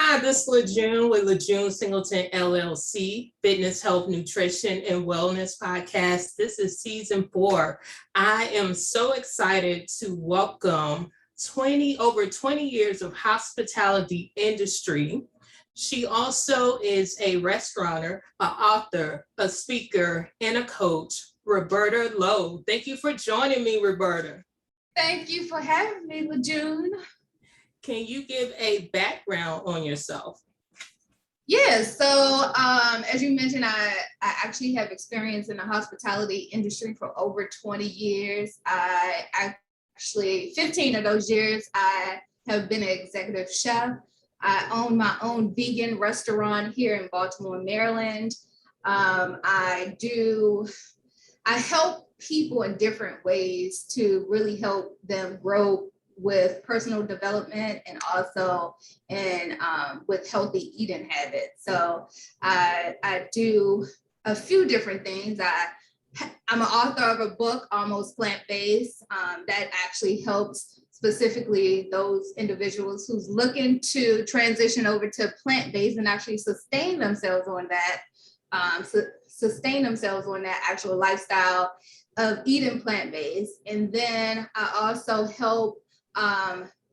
Hi, this is LaJune with LaJune Singleton LLC, Fitness, Health, Nutrition, and Wellness Podcast. This is season 4. I am so excited to welcome over 20 years of hospitality industry. She also is a restaurateur, an author, a speaker, and a coach, Roberta Lowe. Thank you for joining me, Roberta. Thank you for having me, LaJune. Can you give a background on yourself? Yeah, so as you mentioned, I actually have experience in the hospitality industry for over 20 years. I actually, 15 of those years, I have been an executive chef. I own my own vegan restaurant here in Baltimore, Maryland. I help people in different ways to really help them grow with personal development and also with healthy eating habits. So I do a few different things. I'm an author of a book, Almost Plant-Based, that actually helps specifically those individuals who's looking to transition over to plant-based and actually sustain themselves on that actual lifestyle of eating plant-based. And then I also help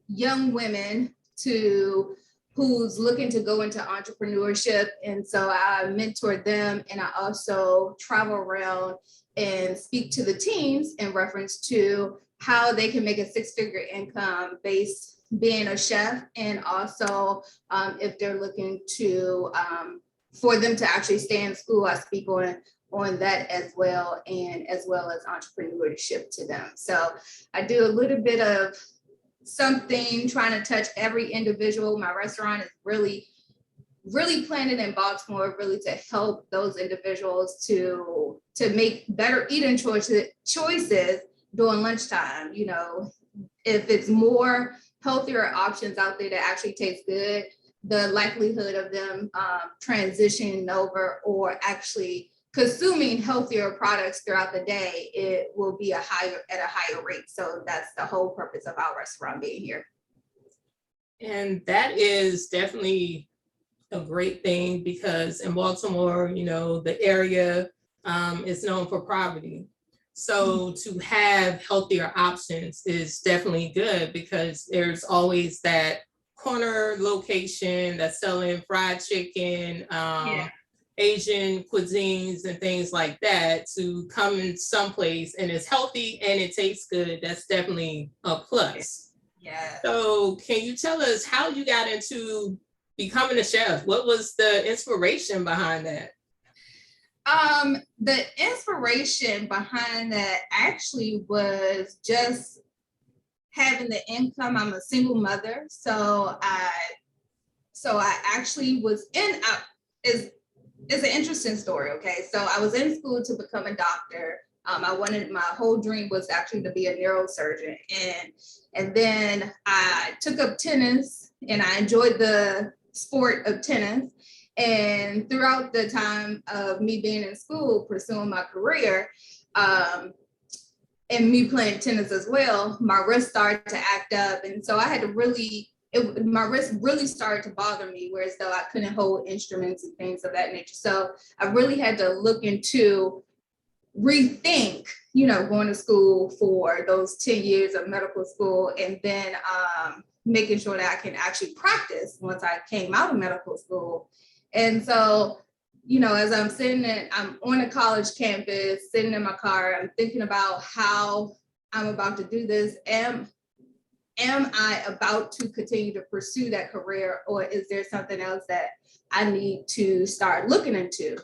young women who's looking to go into entrepreneurship. And so I mentor them, and I also travel around and speak to the teams in reference to how they can make a 6-figure income based being a chef, and also if they're looking to for them to actually stay in school, I speak on that as well, and as well as entrepreneurship to them. So I do a little bit of something, trying to touch every individual. My restaurant is really planted in Baltimore, really to help those individuals to make better eating choices during lunchtime. You know, if it's more healthier options out there that actually taste good, the likelihood of them transitioning over or actually consuming healthier products throughout the day, it will be at a higher rate. So that's the whole purpose of our restaurant being here. And that is definitely a great thing, because in Baltimore, you know, the area is known for poverty. So to have healthier options is definitely good, because there's always that corner location that's selling fried chicken, Asian cuisines and things like that. To come in someplace and it's healthy and it tastes good, that's definitely a plus. Yeah. So can you tell us how you got into becoming a chef? What was the inspiration behind that? The inspiration behind that actually was just having the income. I'm a single mother, so I actually was it's an interesting story. Okay, so I was in school to become a doctor. My whole dream was actually to be a neurosurgeon, and then I took up tennis, and I enjoyed the sport of tennis. And throughout the time of me being in school, pursuing my career, and me playing tennis as well, my wrist started to act up. And so I had to my wrist really started to bother me, whereas though I couldn't hold instruments and things of that nature. So I really had to look into rethink, going to school for those 10 years of medical school, and then making sure that I can actually practice once I came out of medical school. And so, as I'm on a college campus, sitting in my car, I'm thinking about how I'm about to do this. Am I about to continue to pursue that career, or is there something else that I need to start looking into?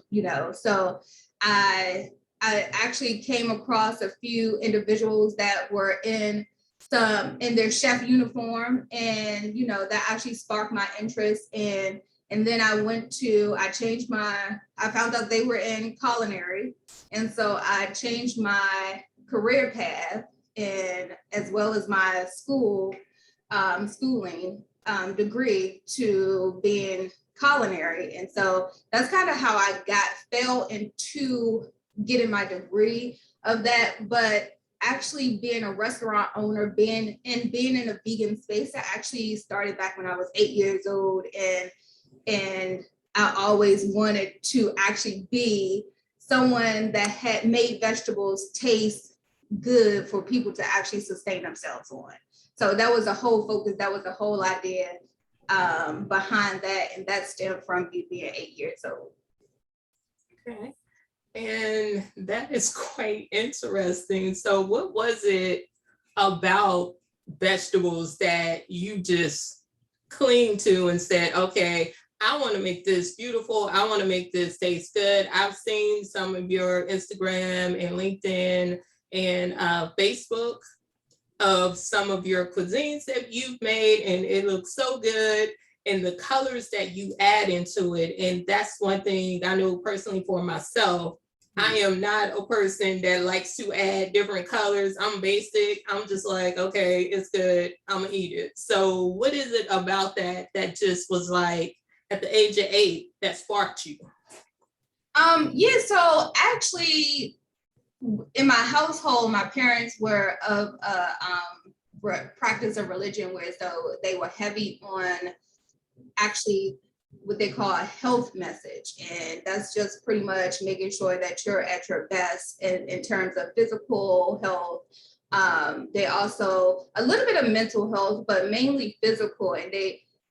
So I actually came across a few individuals that were in their chef uniform, and that actually sparked my interest. And then I found out they were in culinary, and so I changed my career path, and as well as my schooling degree to being culinary. And so that's kind of how I fell into getting my degree of that. But actually being a restaurant owner, being in a vegan space, I actually started back when I was 8 years old, and I always wanted to actually be someone that had made vegetables taste good for people to actually sustain themselves on. So that was a whole focus, that was the whole idea behind that, and that stemmed from me being 8 years old. Okay. And that is quite interesting. So what was it about vegetables that you just cling to and said, okay, I want to make this beautiful. I want to make this taste good. I've seen some of your Instagram and LinkedIn and Facebook of some of your cuisines that you've made, and it looks so good. And the colors that you add into it. And that's one thing I know personally for myself. I am not a person that likes to add different colors. I'm basic. I'm just like, okay, it's good. I'm gonna eat it. So what is it about that that just was like at the age of 8 that sparked you? Yeah, so actually in my household, my parents were of practice of religion, where so they were heavy on actually what they call a health message. And that's just pretty much making sure that you're at your best in terms of physical health. They also a little bit of mental health, but mainly physical. And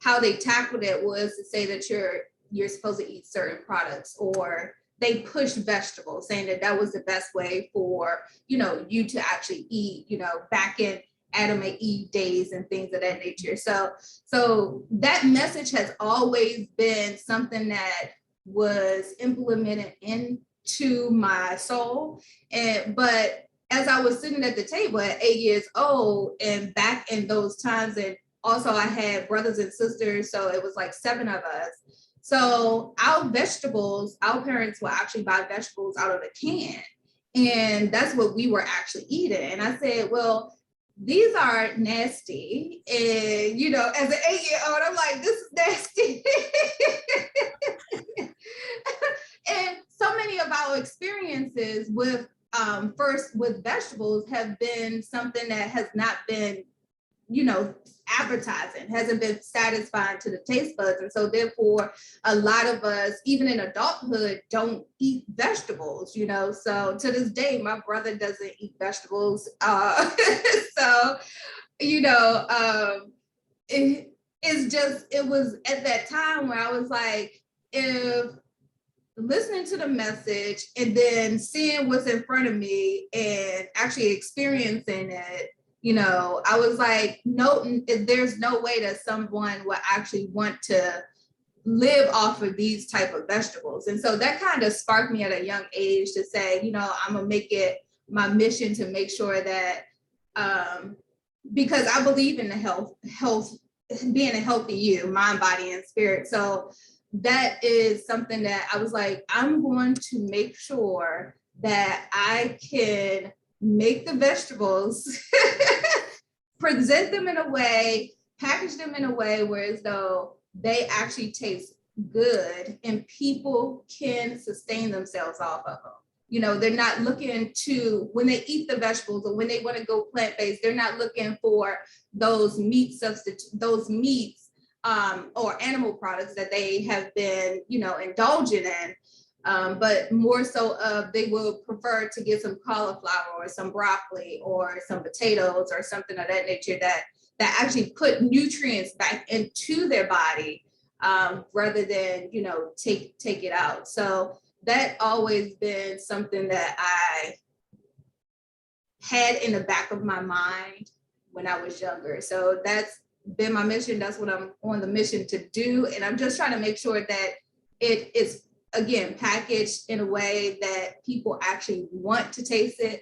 how they tackled it was to say that you're supposed to eat certain products, or they pushed vegetables, saying that was the best way for, you to actually eat, back in Adam and Eve days and things of that nature. So that message has always been something that was implemented into my soul. But as I was sitting at the table at 8 years old, and back in those times, and also I had brothers and sisters, so it was like 7 of us. So our parents will actually buy vegetables out of a can. And that's what we were actually eating. And I said, well, these are nasty. And, as an 8-year-old, I'm like, this is nasty. And so many of our experiences with vegetables have been something that has not been, advertising, hasn't been satisfying to the taste buds. And so therefore, a lot of us, even in adulthood, don't eat vegetables, So to this day, my brother doesn't eat vegetables. So, it was at that time where I was like, if listening to the message and then seeing what's in front of me and actually experiencing it, I was like, no, there's no way that someone would actually want to live off of these type of vegetables. And so that kind of sparked me at a young age to say, I'm gonna make it my mission to make sure that, because I believe in the health, being a healthy you, mind, body, and spirit. So that is something that I was like, I'm going to make sure that I can make the vegetables, present them in a way, package them in a way where as though they actually taste good and people can sustain themselves off of them. They're not looking to, when they eat the vegetables or when they want to go plant-based, they're not looking for those meats or animal products that they have been, indulging in. But more so they will prefer to get some cauliflower or some broccoli or some potatoes or something of that nature that actually put nutrients back into their body rather than, take it out. So that always been something that I had in the back of my mind when I was younger. So that's been my mission. That's what I'm on the mission to do. And I'm just trying to make sure that it is, again, packaged in a way that people actually want to taste it,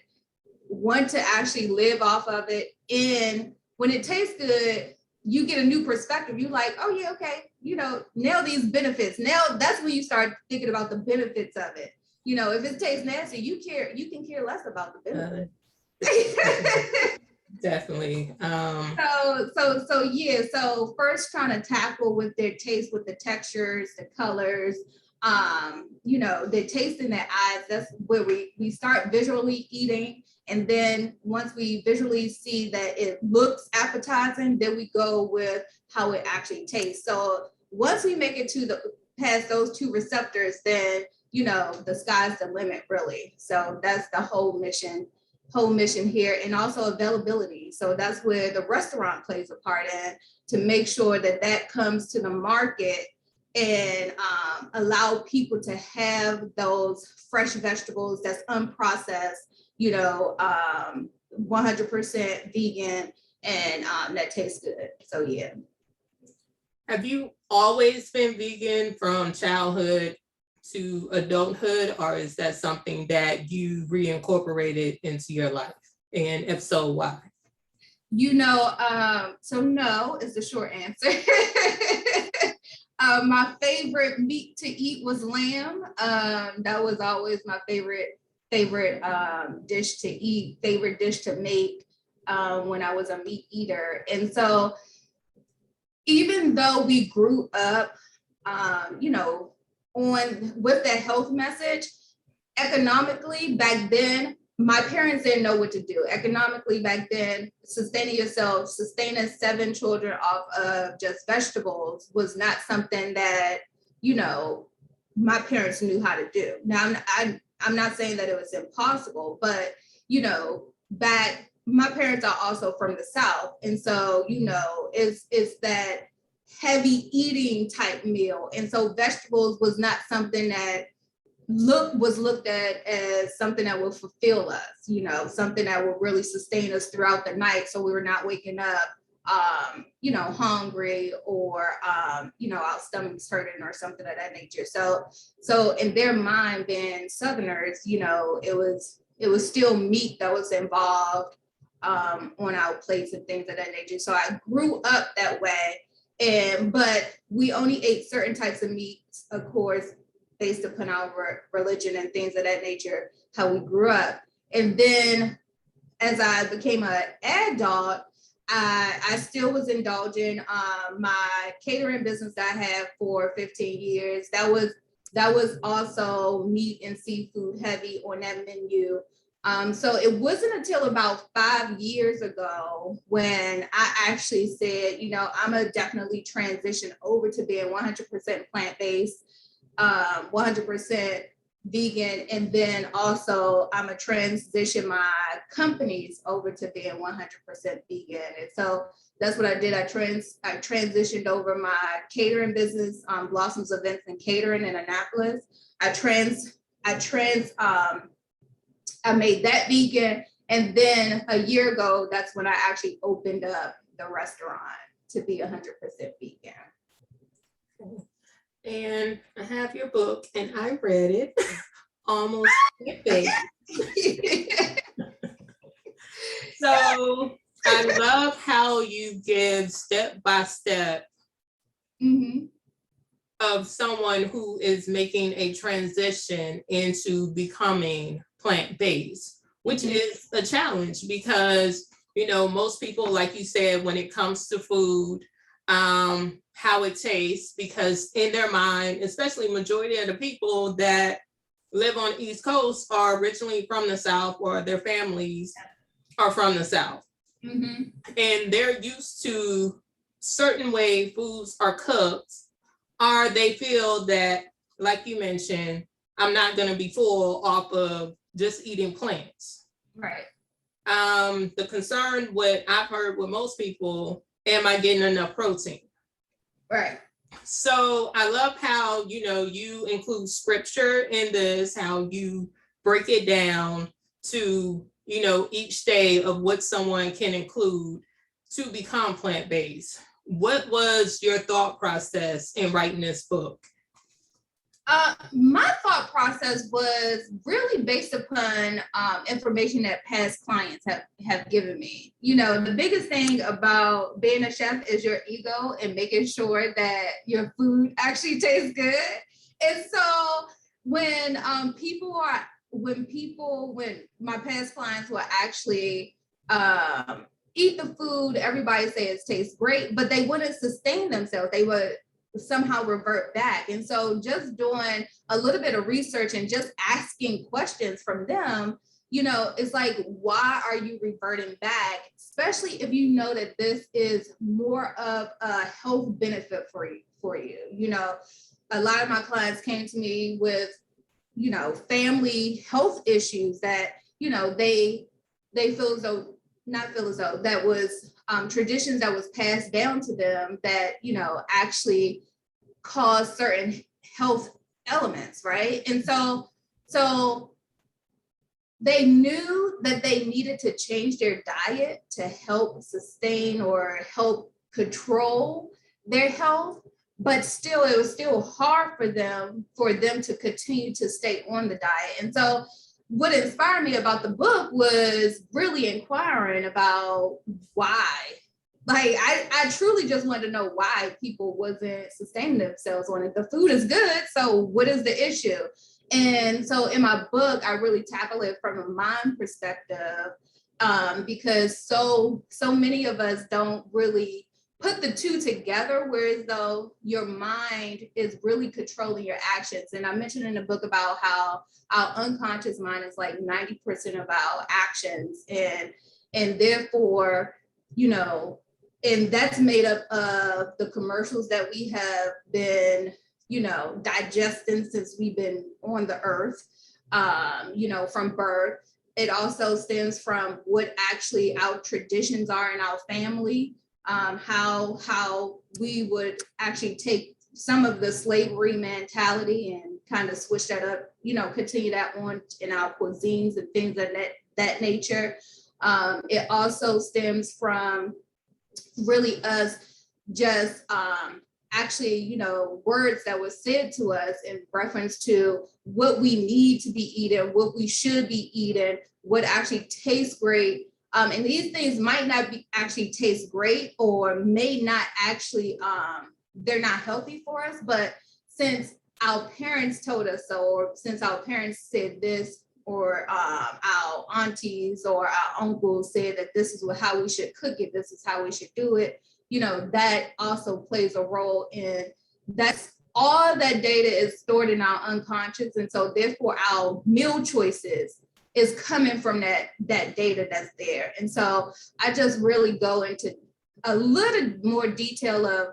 want to actually live off of it. And when it tastes good, you get a new perspective. You're like, oh yeah, okay, now these benefits. Now that's when you start thinking about the benefits of it. If it tastes nasty, you can care less about the benefits. Definitely. So first trying to tackle with their taste, with the textures, the colors, the taste in their eyes. That's where we start visually eating, And then once we visually see that it looks appetizing, then we go with how it actually tastes. So once we make it to the past those two receptors, then the sky's the limit, really. So that's the whole mission here, and also availability. So that's where the restaurant plays a part in, to make sure that that comes to the market and allow people to have those fresh vegetables that's unprocessed, 100% vegan, and that tastes good. So yeah. Have you always been vegan from childhood to adulthood, or is that something that you reincorporated into your life? And if so, why? So no is the short answer. My favorite meat to eat was lamb. That was always my favorite dish to eat, favorite dish to make when I was a meat eater. And so even though we grew up, with that health message, economically back then, my parents didn't know what to do. Economically back then, sustaining 7 children off of just vegetables was not something that, my parents knew how to do. Now, I'm not saying that it was impossible, but, my parents are also from the South. And so, it's that heavy eating type meal. And so vegetables was not something that was looked at as something that would fulfill us, something that would really sustain us throughout the night. So we were not waking up, hungry, or, our stomachs hurting or something of that nature. So in their mind, being Southerners, it was still meat that was involved on our plates and things of that nature. So I grew up that way. But we only ate certain types of meats, of course, based upon our religion and things of that nature, how we grew up. And then as I became an adult, I still was indulging my catering business that I had for 15 years. That was also meat and seafood heavy on that menu. So it wasn't until about 5 years ago when I actually said, I'm gonna definitely transition over to being 100% plant-based, 100% vegan, and then also I'm gonna transition my companies over to being 100% vegan. And so that's what I did. I transitioned over my catering business, Blossoms Events and Catering in Annapolis. I made that vegan. And then a year ago, that's when I actually opened up the restaurant to be 100% vegan. And I have your book and I read it almost So I love how you give step by step of someone who is making a transition into becoming plant-based, which is a challenge because, most people, like you said, when it comes to food, how it tastes, because in their mind, especially majority of the people that live on the East Coast are originally from the South, or their families are from the South. And they're used to certain way foods are cooked, or they feel that, like you mentioned, I'm not going to be full off of just eating plants. Right. The concern, what I've heard with most people, am I getting enough protein? Right. So I love how, you include scripture in this, how you break it down to, each day of what someone can include to become plant-based. What was your thought process in writing this book? My thought process was really based upon information that past clients have given me. The biggest thing about being a chef is your ego and making sure that your food actually tastes good. And so when my past clients will actually eat the food, everybody says tastes great, but they wouldn't sustain themselves. They would somehow revert back. And so just doing a little bit of research and just asking questions from them, it's like, why are you reverting back? Especially if you know that this is more of a health benefit for you. A lot of my clients came to me with, family health issues that, they feel as though, not feel as though, that was traditions that was passed down to them that, actually cause certain health elements, right? And so they knew that they needed to change their diet to help sustain or help control their health, but still, it was still hard for them to continue to stay on the diet. And so what inspired me about the book was really inquiring about why. Like, I truly just wanted to know why people wasn't sustaining themselves on it. The food is good, so what is the issue? And so in my book, I really tackle it from a mind perspective, because so many of us don't really put the two together, whereas though your mind is really controlling your actions. And I mentioned in the book about how our unconscious mind is like 90% of our actions, and therefore, and that's made up of the commercials that we have been, digesting since we've been on the earth, from birth. It also stems from what actually our traditions are in our family, how we would actually take some of the slavery mentality and kind of switch that up, continue that on in our cuisines and things of that nature. It also stems from really us just actually, words that was said to us in reference to what we need to be eating, what we should be eating, what actually tastes great. And these things might not be actually taste great, or may not actually, they're not healthy for us. But since our parents told us so, or since our parents said this, or our aunties or our uncles said that this is how we should cook it, this is how we should do it, that also plays a role in, that's all that data is stored in our unconscious. And so therefore our meal choices is coming from that data that's there. And so I just really go into a little more detail of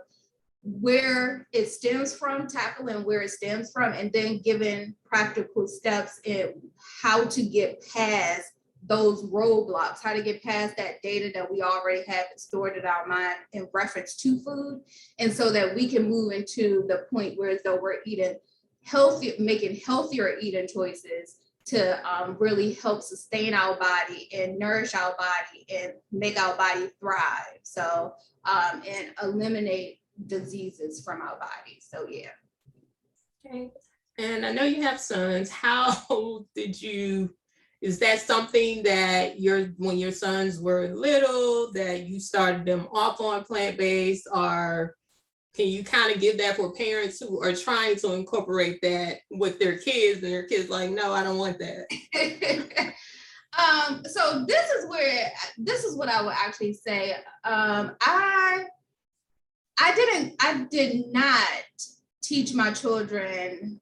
where it stems from, tackling where it stems from, and then giving practical steps in how to get past those roadblocks, how to get past that data that we already have stored in our mind in reference to food. And so that we can move into the point where as though we're eating healthy, making healthier eating choices to really help sustain our body and nourish our body and make our body thrive. So, and eliminate diseases from our body. So, yeah. Okay. And I know you have sons. How is that something that when your sons were little, that you started them off on plant-based, or can you kind of give that for parents who are trying to incorporate that with their kids, and their kids like, no, I don't want that? So this is what I would actually say. I did not teach my children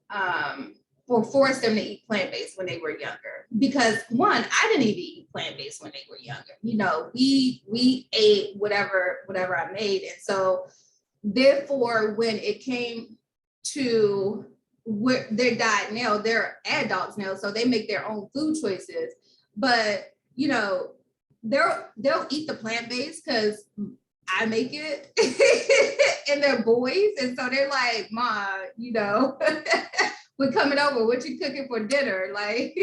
or force them to eat plant-based when they were younger, because one, I didn't even eat plant-based when they were younger. We ate whatever I made. And so therefore, when it came to their diet now, they're adults now, so they make their own food choices. But they'll eat the plant-based because I make it, and they're boys, and so they're like, "Ma, we're coming over. What you cooking for dinner?" Like,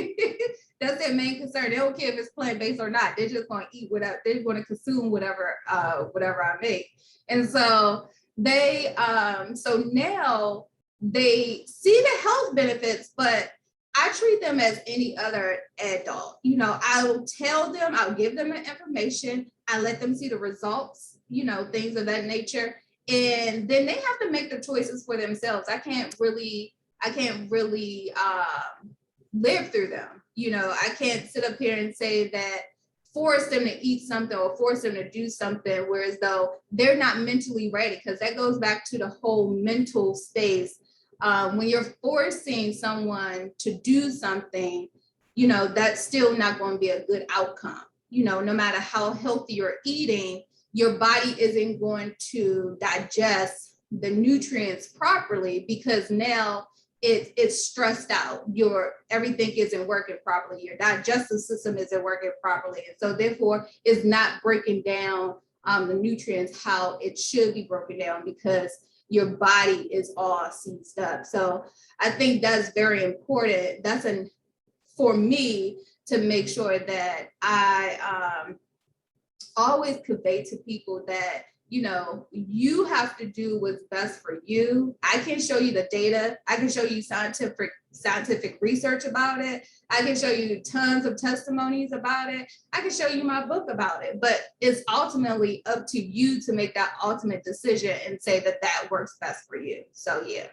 that's their main concern. They don't care if it's plant-based or not. They're just going to eat whatever. They're going to consume whatever I make. And so so now they see the health benefits, but I treat them as any other adult. I'll tell them, I'll give them the information, I let them see the results, things of that nature. And then they have to make the choices for themselves. I can't really live through them. I can't sit up here and say that force them to eat something or force them to do something, whereas though they're not mentally ready, because that goes back to the whole mental space. When you're forcing someone to do something, that's still not going to be a good outcome. No matter how healthy you're eating, your body isn't going to digest the nutrients properly because now it's stressed out. Everything isn't working properly. Your digestive system isn't working properly. And so therefore it's not breaking down the nutrients how it should be broken down because your body is all seized up. So I think that's very important. For me to make sure that I always convey to people that, you have to do what's best for you. I can show you the data. I can show you scientific research about it. I can show you tons of testimonies about it. I can show you my book about it, but it's ultimately up to you to make that ultimate decision and say that that works best for you. So, yeah.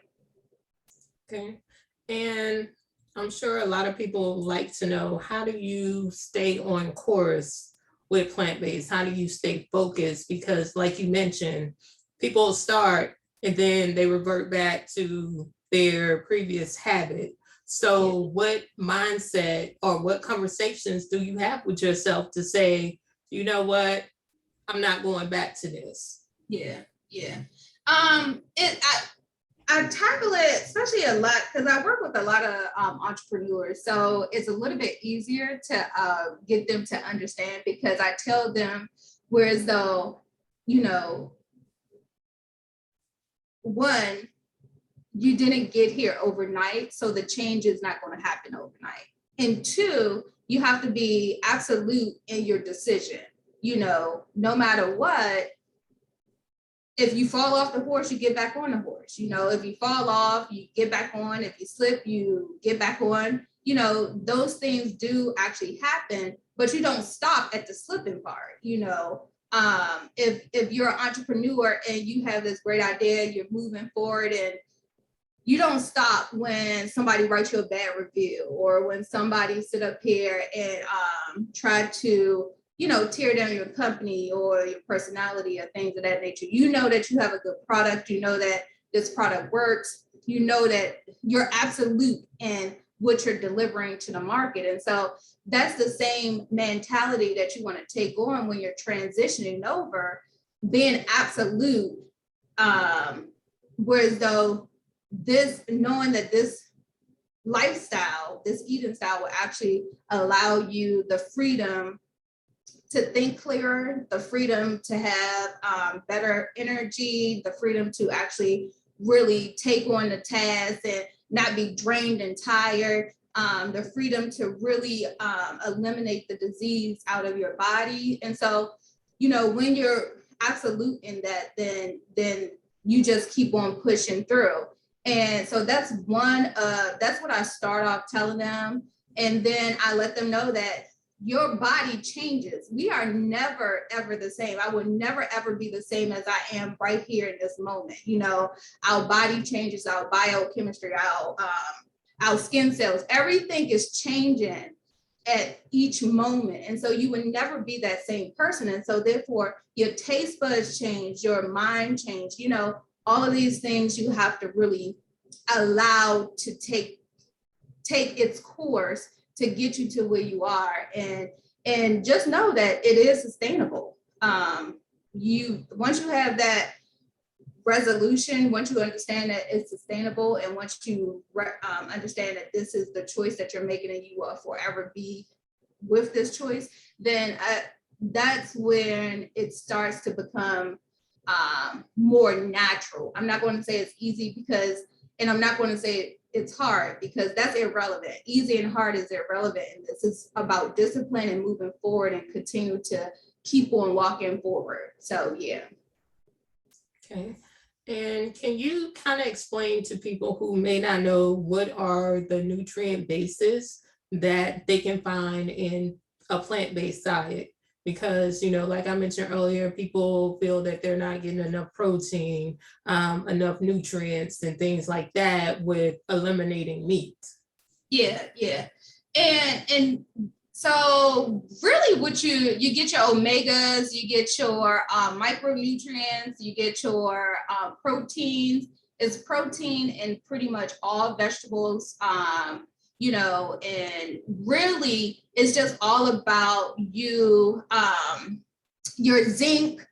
Okay. And I'm sure a lot of people like to know, how do you stay on course with plant-based? How do you stay focused? Because like you mentioned, people start and then they revert back to their previous habit. So what mindset or what conversations do you have with yourself to say, you know what, I'm not going back to this? Yeah. I tackle it especially a lot because I work with a lot of entrepreneurs. So it's a little bit easier to get them to understand because I tell them, whereas though, one, you didn't get here overnight, so the change is not going to happen overnight. And two, you have to be absolute in your decision. No matter what, if you fall off the horse, you get back on the horse. If you fall off, you get back on. If you slip, you get back on. Those things do actually happen, but you don't stop at the slipping part. If you're an entrepreneur and you have this great idea, you're moving forward, and you don't stop when somebody writes you a bad review or when somebody sit up here and try to tear down your company or your personality or things of that nature. That you have a good product. That this product works. That you're absolute in what you're delivering to the market. And so that's the same mentality that you want to take on when you're transitioning over, being absolute. Whereas though knowing that this lifestyle, this eating style will actually allow you the freedom to think clearer, the freedom to have better energy, the freedom to actually really take on the task and not be drained and tired, the freedom to really eliminate the disease out of your body. And so, when you're absolute in that, then you just keep on pushing through. And so that's what I start off telling them. And then I let them know that your body changes. We are never, ever the same. I will never, ever be the same as I am right here in this moment. Our body changes, our biochemistry, our skin cells, everything is changing at each moment. And so you would never be that same person. And so therefore your taste buds change, your mind change, all of these things you have to really allow to take its course to get you to where you are, and just know that it is sustainable. Once you have that resolution, once you understand that it's sustainable, and once you understand that this is the choice that you're making and you will forever be with this choice, then that's when it starts to become more natural. I'm not going to say it's easy and I'm not going to say it's hard because that's irrelevant. Easy and hard is irrelevant in this. It's about discipline and moving forward and continue to keep on walking forward. So, yeah. Okay. And can you kind of explain to people who may not know what are the nutrient bases that they can find in a plant-based diet? Because, like I mentioned earlier, people feel that they're not getting enough protein, enough nutrients and things like that with eliminating meat. Yeah. And so really what you get your omegas, you get your micronutrients, you get your proteins. It's protein in pretty much all vegetables. and really it's just all about you, your zinc,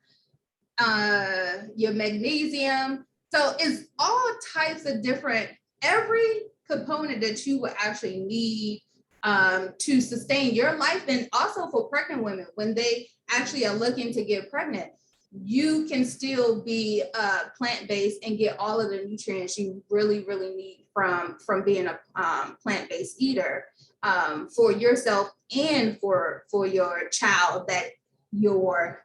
your magnesium. So it's all types of different, every component that you would actually need to sustain your life, and also for pregnant women when they actually are looking to get pregnant. You can still be plant-based and get all of the nutrients you really, really need from being a plant-based eater, for yourself and for your child that you're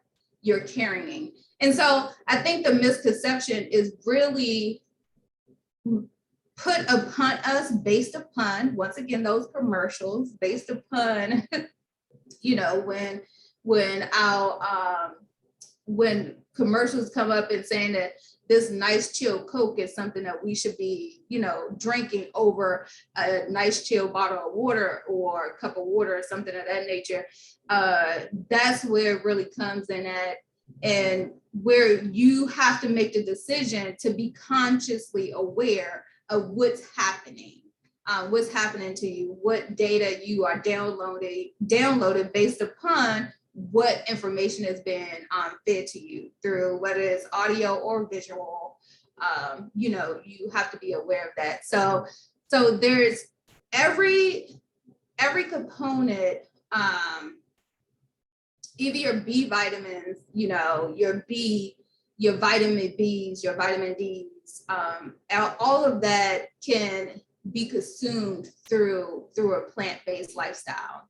carrying. And so I think the misconception is really put upon us based upon, once again, those commercials, based upon, when commercials come up and saying that this nice chill Coke is something that we should be, drinking over a nice chill bottle of water or a cup of water or something of that nature. That's where it really comes in at, and where you have to make the decision to be consciously aware of what's happening to you, what data you are downloaded based upon what information has been fed to you through, whether it's audio or visual. You have to be aware of that. So there's every component, either your B vitamins, your vitamin Bs, your vitamin Ds, all of that can be consumed through a plant-based lifestyle.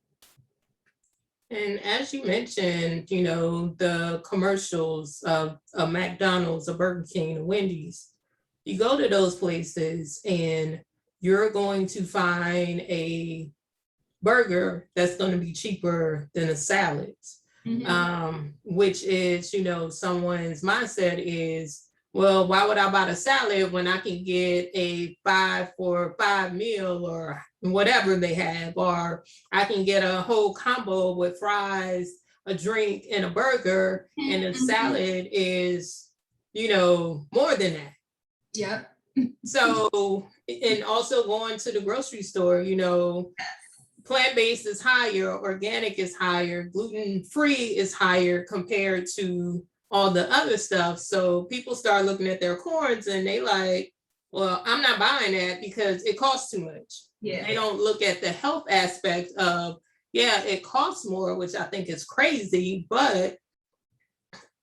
And as you mentioned, the commercials of a McDonald's, a Burger King, a Wendy's, you go to those places and you're going to find a burger that's going to be cheaper than a salad, which is, someone's mindset is, well, why would I buy a salad when I can get a 5 for $5 meal or whatever they have, or I can get a whole combo with fries, a drink, and a burger, and the salad is, more than that. Yeah. So, and also going to the grocery store, plant-based is higher, organic is higher, gluten-free is higher compared to all the other stuff. So people start looking at their corns and they like, well, I'm not buying that because it costs too much. Yeah. They don't look at the health aspect of, it costs more, which I think is crazy, but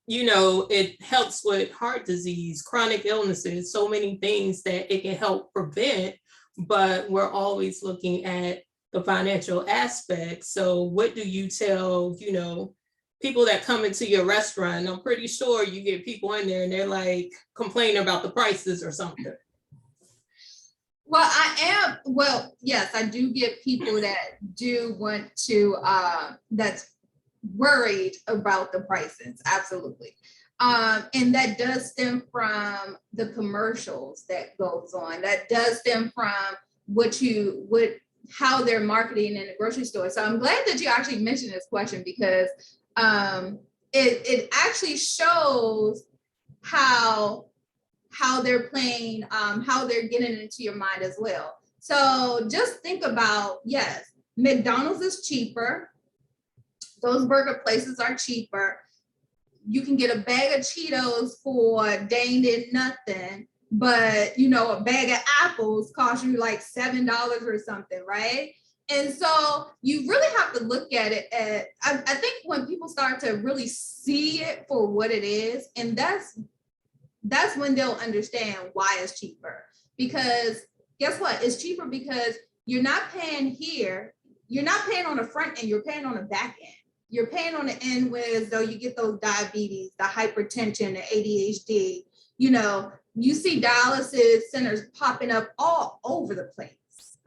it helps with heart disease, chronic illnesses, so many things that it can help prevent, but we're always looking at the financial aspect. So what do you tell, people that come into your restaurant? I'm pretty sure you get people in there and they're like complaining about the prices or something. Well, yes, I do get people that do want to, that's worried about the prices. Absolutely. And that does stem from the commercials that goes on. That does stem from how they're marketing in the grocery store. So I'm glad that you actually mentioned this question, because it actually shows how they're playing, how they're getting into your mind as well. So just think about, yes, McDonald's is cheaper. Those burger places are cheaper. You can get a bag of Cheetos for dang near nothing, but a bag of apples costs you like $7 or something, right? And so you really have to look at it I think when people start to really see it for what it is, and that's when they'll understand why it's cheaper. Because guess what? It's cheaper because you're not paying here. You're not paying on the front end, you're paying on the back end. You're paying on the end where though you get those diabetes, the hypertension, the ADHD, you see dialysis centers popping up all over the place.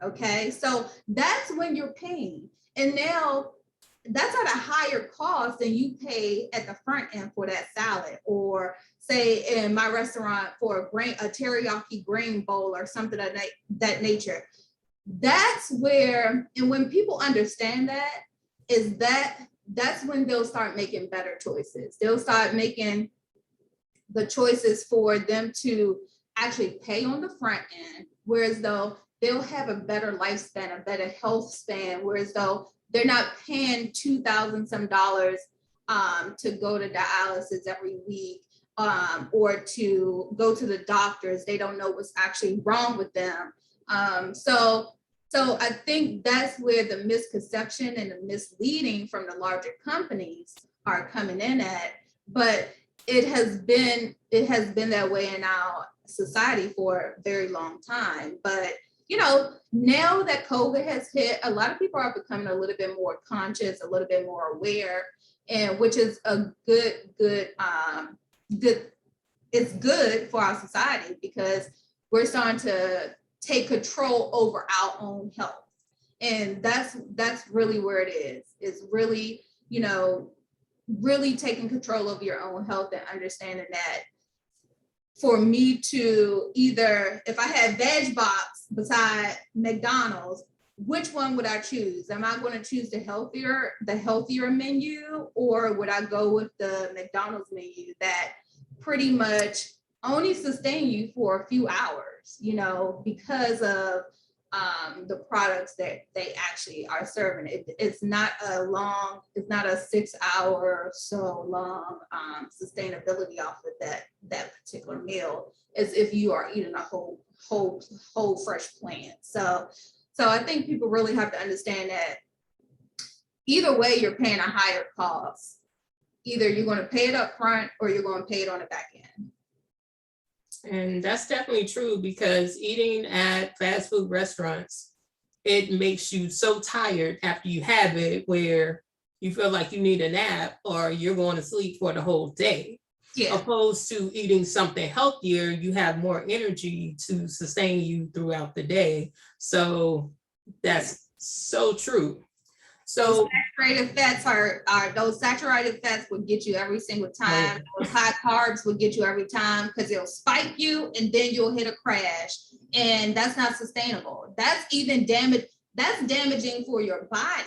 Okay. So that's when you're paying. And now that's at a higher cost than you pay at the front end for that salad, or say in my restaurant for a teriyaki grain bowl or something of that nature. That's where, and when people understand that, that's when they'll start making better choices. They'll start making the choices for them to actually pay on the front end, whereas though they'll have a better lifespan, a better health span, whereas though they're not paying $2,000 some dollars to go to dialysis every week, or to go to the doctors. They don't know what's actually wrong with them. So I think that's where the misconception and the misleading from the larger companies are coming in at. But it has been that way in our society for a very long time. But now that COVID has hit, a lot of people are becoming a little bit more conscious, a little bit more aware, and which is a good. It's good for our society because we're starting to take control over our own health, and that's really where it is. It's really, really taking control of your own health and understanding that for me to either, if I had veg box beside McDonald's, which one would I choose? Am I going to choose the healthier menu, or would I go with the McDonald's menu that pretty much only sustain you for a few hours, because of the products that they actually are serving. It's not a 6 hour or so long sustainability off of that particular meal, as if you are eating a whole fresh plant. So I think people really have to understand that either way, you're paying a higher cost. Either you're going to pay it up front or you're going to pay it on the back end. And that's definitely true, because eating at fast food restaurants, it makes you so tired after you have it where you feel like you need a nap or you're going to sleep for the whole day. Yeah. Opposed to eating something healthier, you have more energy to sustain you throughout the day. So that's so true. So saturated fats are those saturated fats will get you every single time. Those high carbs will get you every time because it'll spike you and then you'll hit a crash. And that's not sustainable. That's even damaging for your body.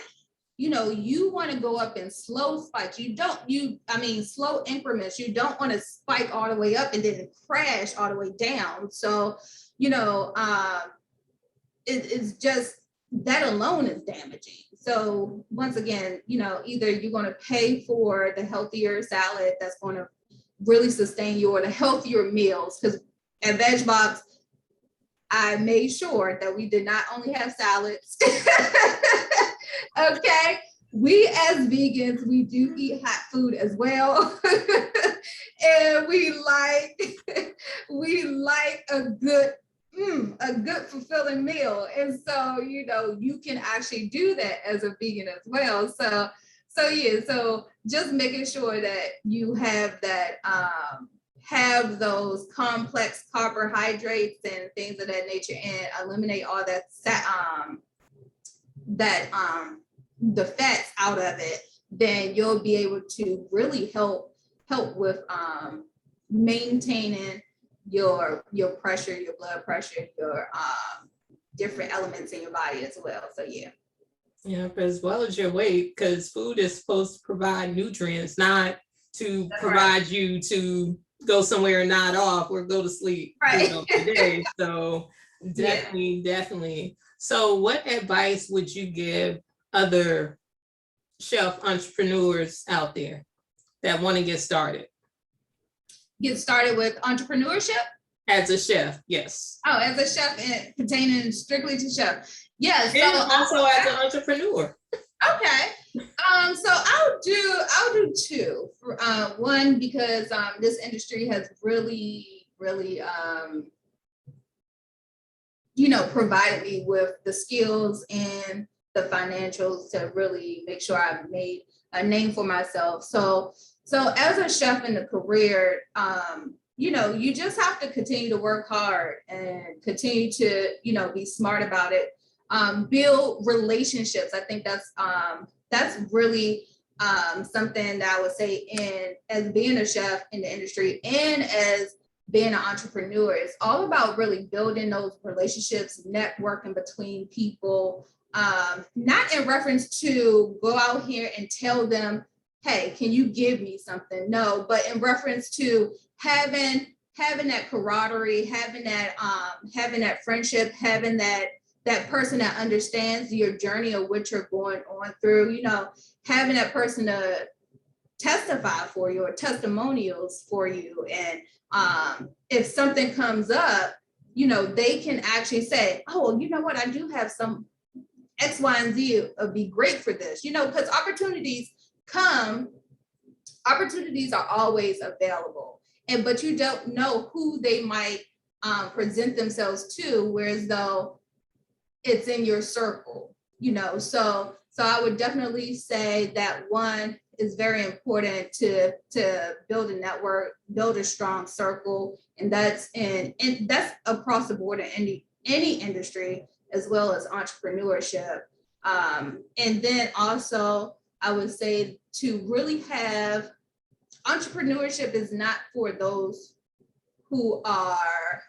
You want to go up in slow spikes. Slow increments. You don't want to spike all the way up and then crash all the way down. So, it's just, that alone is damaging. So once again, either you're going to pay for the healthier salad that's going to really sustain you, or the healthier meals. Because at VegBox, I made sure that we did not only have salads. Okay. We as vegans, we do eat hot food as well. And we like a good fulfilling meal. And so, you can actually do that as a vegan as well. So just making sure that you have that, have those complex carbohydrates and things of that nature, and eliminate all that the fats out of it, then you'll be able to really help with maintaining your pressure, your blood pressure, your different elements in your body as well. So yeah, as well as your weight, because food is supposed to provide nutrients, not to provide you to go somewhere and nod off or go to sleep today. So definitely. So what advice would you give other chef entrepreneurs out there that want to get started? Get started with entrepreneurship? As a chef, yes. Oh, as a chef, and pertaining strictly to chef. Yes. And also as an entrepreneur. Okay. So I'll do two. One, because this industry has really provided me with the skills and the financials to really make sure I've made a name for myself. So as a chef in the career, you just have to continue to work hard and continue to, be smart about it. Build relationships. I think that's really something that I would say as being a chef in the industry and as being an entrepreneur. It's all about really building those relationships, networking between people, not in reference to go out here and tell them, hey, can you give me something? No, but in reference to having that camaraderie, having that friendship, having that that person that understands your journey of what you're going on through, you know, having that person to testify for you or testimonials for you. And if something comes up, you know, they can actually say, oh, you know what, I do have some X, Y, and Z would be great for this, you know, because opportunities are always available. But you don't know who they might present themselves to, whereas though it's in your circle, you know. So I would definitely say that one is very important to build a network, build a strong circle, and that's across the board in any industry as well as entrepreneurship. And then also I would say to really have entrepreneurship is not for those who are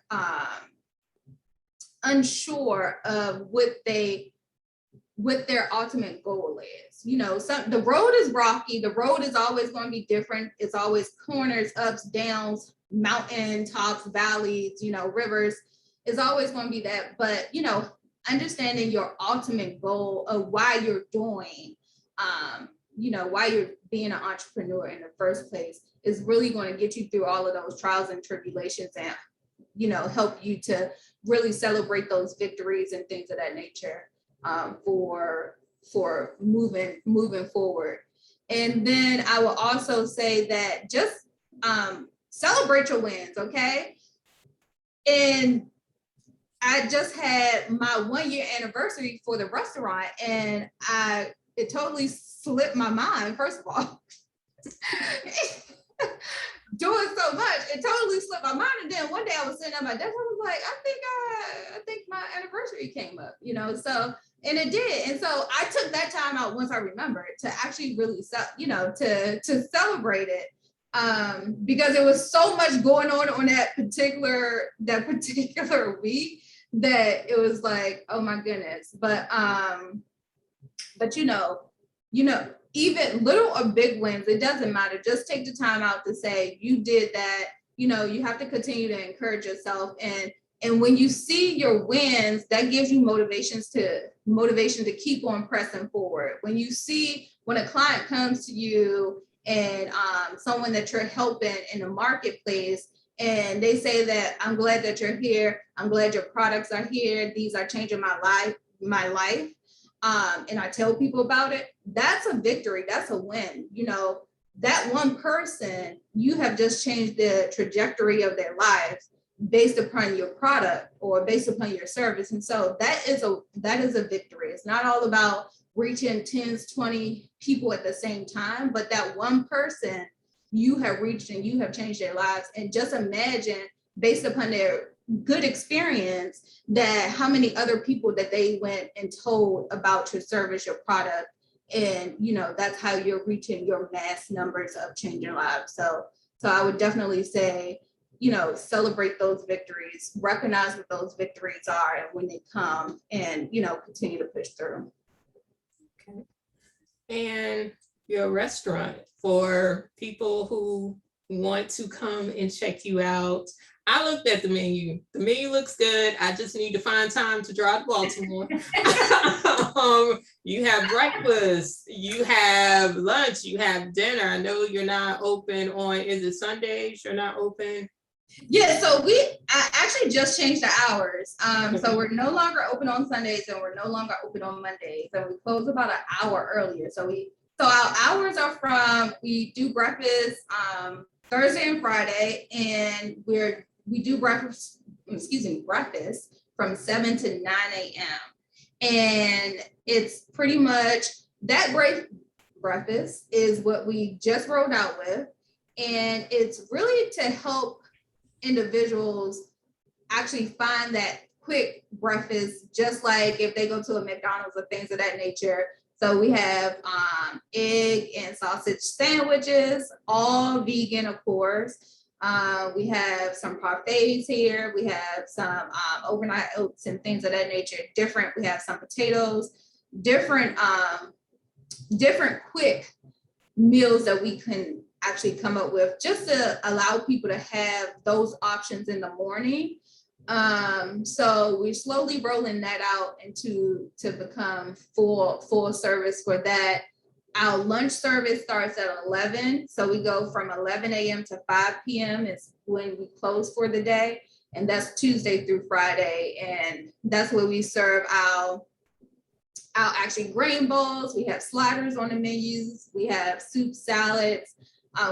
unsure of what their ultimate goal is. You know, the road is rocky. The road is always going to be different. It's always corners, ups, downs, mountain tops, valleys, you know, rivers. It's always going to be that. But, you know, understanding your ultimate goal of why you're doing, you know, why you're being an entrepreneur in the first place is really going to get you through all of those trials and tribulations and, you know, help you to really celebrate those victories and things of that nature for moving forward. And then I will also say that just celebrate your wins, okay? And I just had my 1-year anniversary for the restaurant, and it totally slipped my mind, first of all. Doing so much, it totally slipped my mind. And then one day I was sitting at my desk, I was like, I think my anniversary came up, you know, so, and it did. And so I took that time out once I remembered to actually really, you know, to celebrate it. Because there was so much going on that particular week that it was like, oh my goodness. But you know, even little or big wins, it doesn't matter. Just take the time out to say you did that. You know, you have to continue to encourage yourself. And when you see your wins, that gives you motivation to keep on pressing forward. When a client comes to you and someone that you're helping in the marketplace, and they say that, I'm glad that you're here. I'm glad your products are here. These are changing my life. And I tell people about it, that's a victory. That's a win. You know, that one person, you have just changed the trajectory of their lives based upon your product or based upon your service. And so that is a victory. It's not all about reaching 10, 20 people at the same time, but that one person you have reached and you have changed their lives. And just imagine, based upon their good experience, that how many other people that they went and told about your service, your product, and you know, that's how you're reaching your mass numbers of changing lives. So I would definitely say, you know, celebrate those victories, recognize what those victories are and when they come, and you know, continue to push through. Okay. And your restaurant, for people who want to come and check you out, I looked at the menu. The menu looks good. I just need to find time to drive to Baltimore. You have breakfast, you have lunch, you have dinner. I know you're not open on, is it Sundays? You're not open? Yeah, so I actually just changed the hours. So we're no longer open on Sundays and we're no longer open on Mondays. So we close about an hour earlier. So our hours are we do breakfast Thursday and Friday, and we do breakfast from 7 to 9 a.m. And it's pretty much that breakfast is what we just rolled out with. And it's really to help individuals actually find that quick breakfast, just like if they go to a McDonald's or things of that nature. So we have egg and sausage sandwiches, all vegan, of course. We have some parfaits here. We have some overnight oats and things of that nature. We have some potatoes, different quick meals that we can actually come up with just to allow people to have those options in the morning So we're slowly rolling that out to become full service for that. Our lunch service starts at 11. So we go from 11 a.m. to 5 p.m. is when we close for the day. And that's Tuesday through Friday. And that's where we serve our actually grain bowls. We have sliders on the menus. We have soup, salads.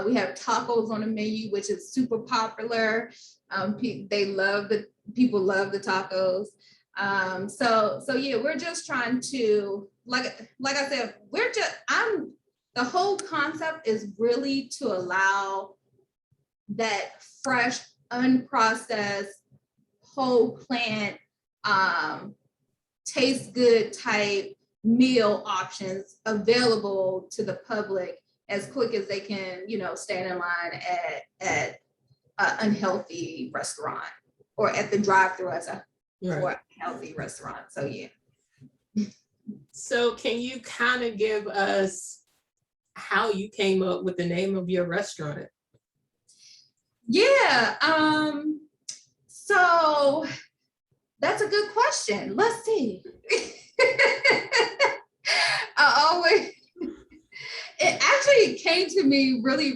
We have tacos on the menu, which is super popular. People love the tacos. So yeah, we're just trying to, like I said, the whole concept is really to allow that fresh, unprocessed, whole plant, taste good type meal options available to the public as quick as they can, stand in line at an unhealthy restaurant or at the drive-through for a healthy restaurant. So yeah. So can you kind of give us how you came up with the name of your restaurant? Yeah. So that's a good question. Let's see. It actually came to me really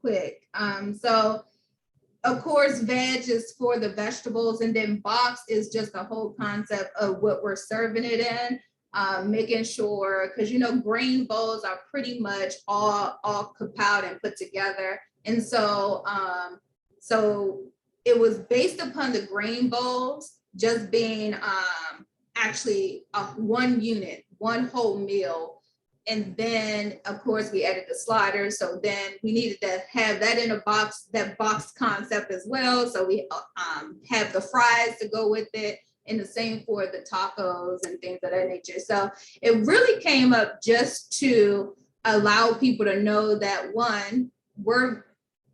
quick. So of course, veg is for the vegetables, and then box is just the whole concept of what we're serving it in, making sure, because grain bowls are pretty much all compiled and put together. And so it was based upon the grain bowls just being actually one unit, one whole meal. And then, of course, we added the sliders. So then we needed to have that in a box, that box concept as well. So we have the fries to go with it, and the same for the tacos and things of that nature. So it really came up just to allow people to know that, one,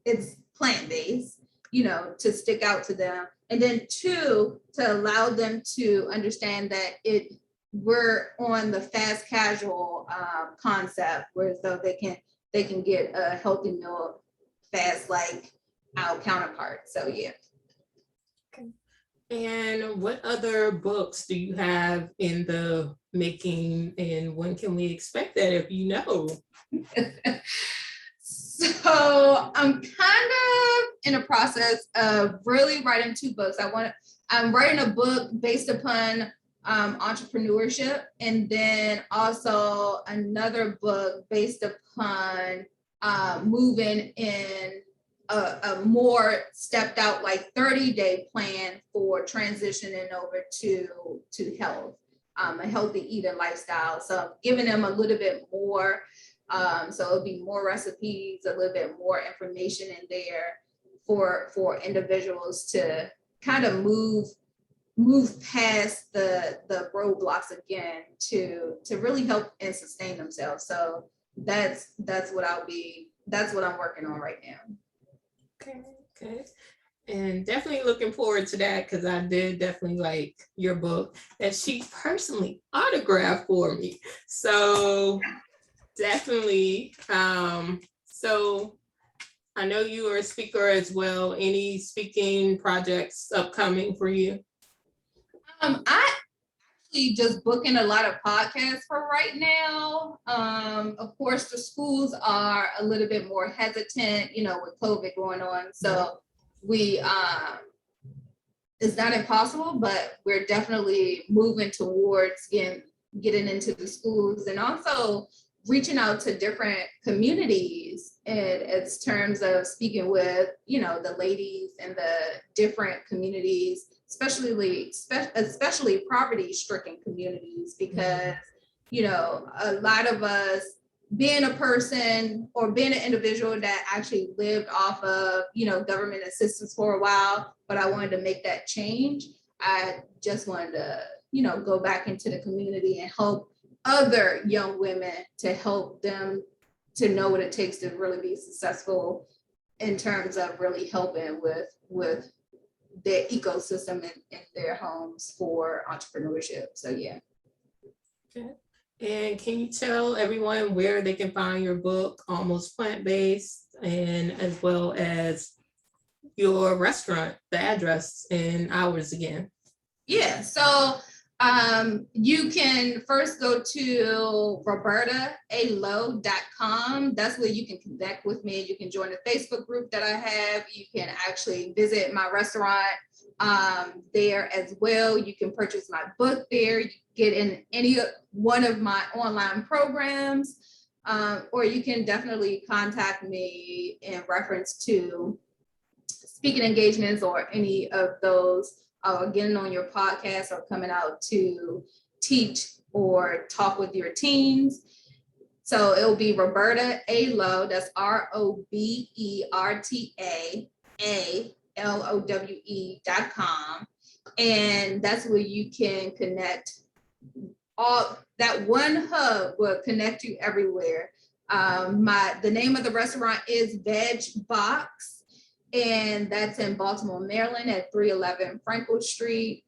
it's plant-based, to stick out to them. And then two, to allow them to understand that we're on the fast casual concept, where so they can get a healthy meal fast like our counterparts. So yeah. Okay. And what other books do you have in the making, and when can we expect that, if you know? So I'm kind of in a process of really writing 2 books. I'm writing a book based upon entrepreneurship, and then also another book based upon moving in a more stepped out, like 30-day plan for transitioning over to health, a healthy eating lifestyle. So giving them a little bit more, so it'll be more recipes, a little bit more information in there for individuals to kind of move past the roadblocks again to really help and sustain themselves. So that's what I'm working on right now. Okay. And definitely looking forward to that, because I did definitely like your book that she personally autographed for me. So definitely. So I know you are a speaker as well. Any speaking projects upcoming for you? I actually just booking a lot of podcasts for right now. Of course, the schools are a little bit more hesitant, with COVID going on. So we it's not impossible, but we're definitely moving towards getting into the schools, and also reaching out to different communities in terms of speaking with, the ladies in the different communities, especially poverty-stricken communities, because, a lot of us, being a person or being an individual that actually lived off of, government assistance for a while, but I wanted to make that change. I just wanted to, go back into the community and help other young women, to help them to know what it takes to really be successful in terms of really helping with their ecosystem in their homes for entrepreneurship. So yeah. Okay. And can you tell everyone where they can find your book, Almost Plant-Based, and as well as your restaurant, the address and hours again. Yeah, so you can first go to robertalowe.com. That's where you can connect with me. You can join the Facebook group that I have. You can actually visit my restaurant there as well. You can purchase my book there. You get in any one of my online programs, or you can definitely contact me in reference to speaking engagements or any of those, getting on your podcast or coming out to teach or talk with your teams. So it'll be Roberta A. Lowe, that's RobertaALowe.com. And that's where you can connect. All that one hub will connect you everywhere. The name of the restaurant is Veg Box, and that's in Baltimore, Maryland at 311 Frankel Street.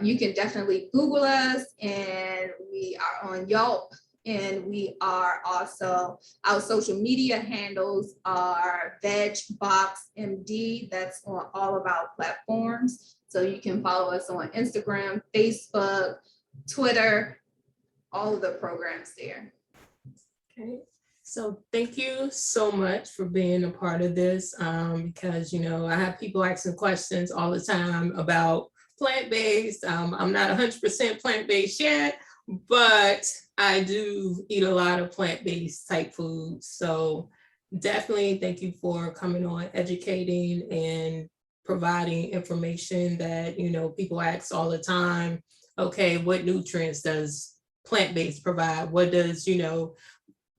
You can definitely Google us, and we are on Yelp, and we are also, our social media handles are Veg Box MD. That's on all of our platforms. So you can follow us on Instagram, Facebook, Twitter, all of the programs there. Okay. So thank you so much for being a part of this, because, you know, I have people asking questions all the time about plant-based. I'm not 100% plant-based yet, but I do eat a lot of plant-based type foods. So definitely thank you for coming on, educating and providing information that, you know, people ask all the time. Okay, what nutrients does plant-based provide? What does, you know,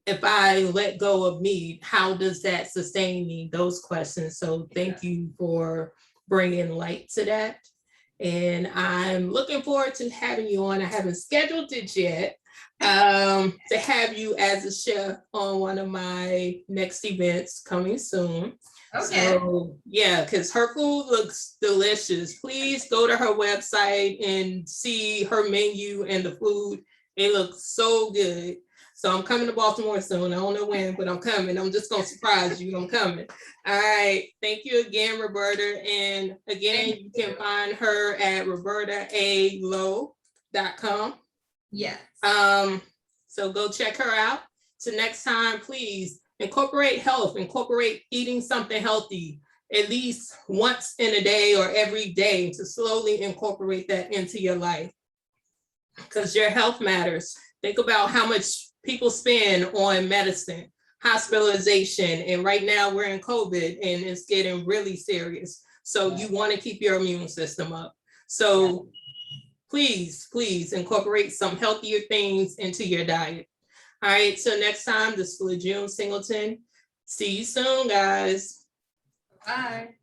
if I let go of meat, how does that sustain me? Those questions. So thank you for bringing light to that. And I'm looking forward to having you on. I haven't scheduled it yet, to have you as a chef on one of my next events coming soon. Okay. So yeah, because her food looks delicious. Please go to her website and see her menu and the food. It looks so good. So I'm coming to Baltimore soon. I don't know when, but I'm coming. I'm just gonna surprise you. I'm coming. All right. Thank you again, Roberta. And again, you can find her at robertaalowe.com. Yes. So go check her out. So next time, please incorporate health, incorporate eating something healthy at least once in a day or every day to slowly incorporate that into your life, because your health matters. Think about how much people spend on medicine, hospitalization, and right now we're in COVID and it's getting really serious. So you want to keep your immune system up. So please incorporate some healthier things into your diet. All right, so next time, this is LaJune Singleton. See you soon, guys. Bye.